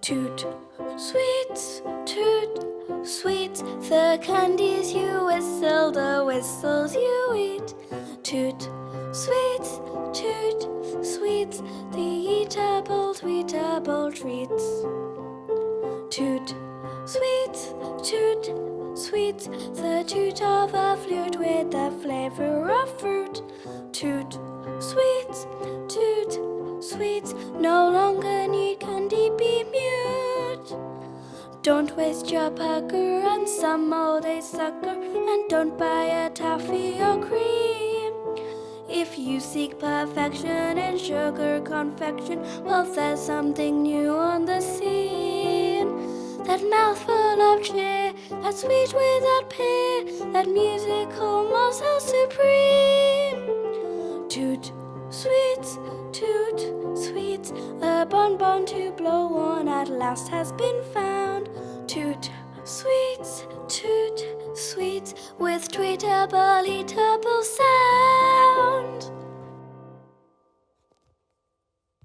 Toot, sweets, toot, sweets, the candies you whistle, the whistles you eat. Toot, sweets, toot, sweets, the eatable, tweetable treats. Toot, sweets, toot, sweets, the toot of a flute with the flavor of fruit. Toot, sweets, toot, sweets, no longer need candy, be mute. Don't waste your pucker on some old day sucker, and don't buy a toffee or cream. If you seek perfection in sugar confection, well, there's something new on the scene. That mouthful of cheer, that sweet without peer, that musical morsel supreme. Toot, sweets, toot, sweets, the bonbon to blow on at last has been found. Toot, sweets, toot, sweets, with tweetable, eatable sound.